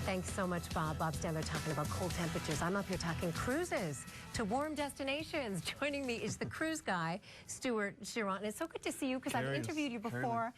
Thanks so much, Bob. Bob's down there talking about cold temperatures. I'm up here talking cruises to warm destinations. Joining me is the cruise guy, Stuart Chiron. And it's so good to see you because I've interviewed you before.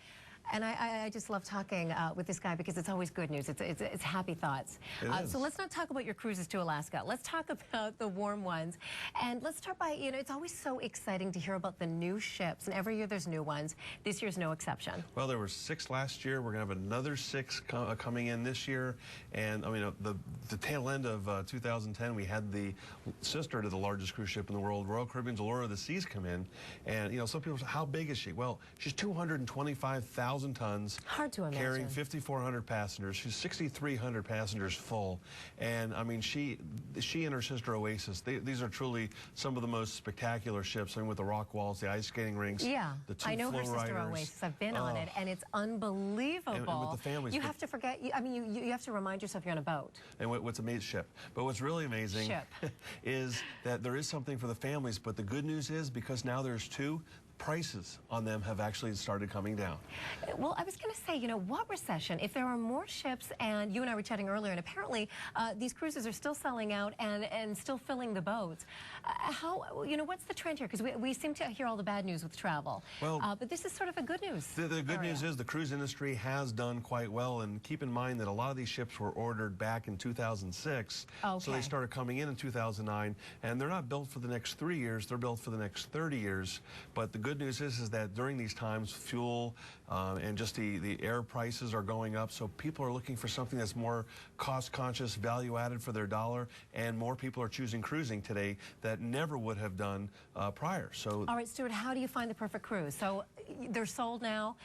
And I just love talking with this guy because it's always good news. It's happy thoughts. So let's not talk about your cruises to Alaska. Let's talk about the warm ones. And let's start by, it's always so exciting to hear about the new ships. And every year there's new ones. This year's no exception. Well, there were 6 last year. We're going to have another 6 coming in this year. And, I mean, the tail end of 2010, we had the sister to the largest cruise ship in the world, Royal Caribbean's Allure, the Seas, come in. And, some people say, how big is she? Well, she's 225,000 tons. Hard to imagine. Carrying 5,400 passengers. She's 6,300 passengers full. And, I mean, she and her sister Oasis, these are truly some of the most spectacular ships. I mean, with the rock walls, the ice skating rinks. Yeah, the 2 I know her sister riders. Oasis. I've been on it, and it's unbelievable. And with the families. You have to forget, I mean, you have to remind yourself you're on a boat. And what's amazing, but what's really amazing is that there is something for the families, but the good news is, because now there's 2, prices on them have actually started coming down. Well, I was going to say, what recession? If there are more ships, and you and I were chatting earlier, and apparently these cruises are still selling out and still filling the boats. What's the trend here? Because we seem to hear all the bad news with travel. Well, but this is sort of a good news. The good news is the cruise industry has done quite well, and keep in mind that a lot of these ships were ordered back in 2006. Okay. So they started coming in 2009, and they're not built for the next 3 years, they're built for the next 30 years. But the good news is that during these times, fuel and just the air prices are going up, so people are looking for something that's more cost-conscious, value-added for their dollar, and more people are choosing cruising today that never would have done prior. So, all right, Stuart, how do you find the perfect cruise? So they're sold now.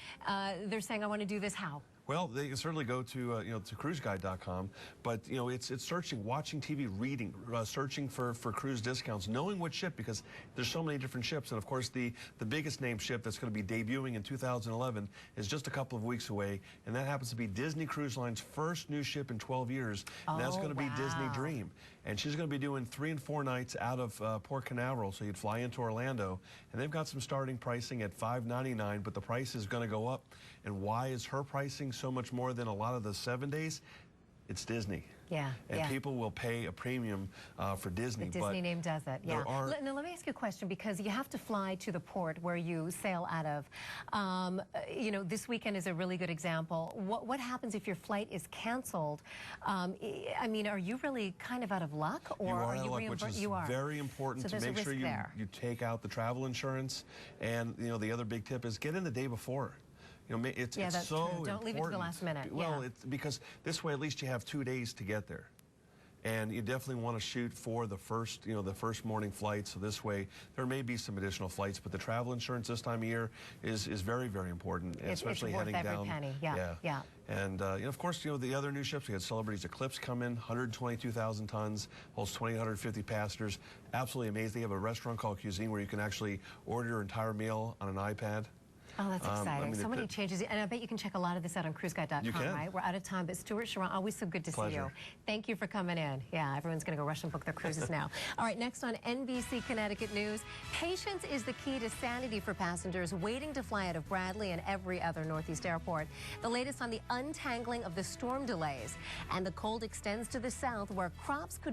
They're saying, I want to do this. How? Well, they can certainly go to to CruiseGuy.com, but it's searching, watching TV, reading, searching for cruise discounts, knowing what ship, because there's so many different ships, and of course the biggest name ship that's going to be debuting in 2011 is just a couple of weeks away, and that happens to be Disney Cruise Line's first new ship in 12 years, and that's going to be Disney Dream, and she's going to be doing 3 and 4 nights out of Port Canaveral, so you'd fly into Orlando, and they've got some starting pricing at $599, but the price is going to go up. And why is her pricing so much more than a lot of the 7 days? It's Disney. Yeah. And people will pay a premium for Disney. The Disney name does it, yeah. Now, let me ask you a question, because you have to fly to the port where you sail out of. This weekend is a really good example. What happens if your flight is canceled? I mean, are you really kind of out of luck? Or are you reimbursed? You are. Very important to make sure you take out the travel insurance. And, the other big tip is get in the day before. It's that's so true. Don't leave it to the last minute. Well, it's because this way at least you have 2 days to get there. And you definitely want to shoot for the first, the first morning flight. So this way, there may be some additional flights, but the travel insurance this time of year is very, very important, especially it's worth heading every down. Penny. Yeah. And of course, the other new ships. We had Celebrity's Eclipse come in, 122,000 tons, holds 2,850 passengers. Absolutely amazing. They have a restaurant called Cuisine where you can actually order your entire meal on an iPad. Oh, that's exciting. So many changes. And I bet you can check a lot of this out on CruiseGuy.com, right? We're out of time, but Stuart Chiron, always so good to see you. Thank you for coming in. Yeah, everyone's going to go rush and book their cruises now. All right, next on NBC Connecticut News, patience is the key to sanity for passengers waiting to fly out of Bradley and every other Northeast airport. The latest on the untangling of the storm delays. And the cold extends to the south, where crops could be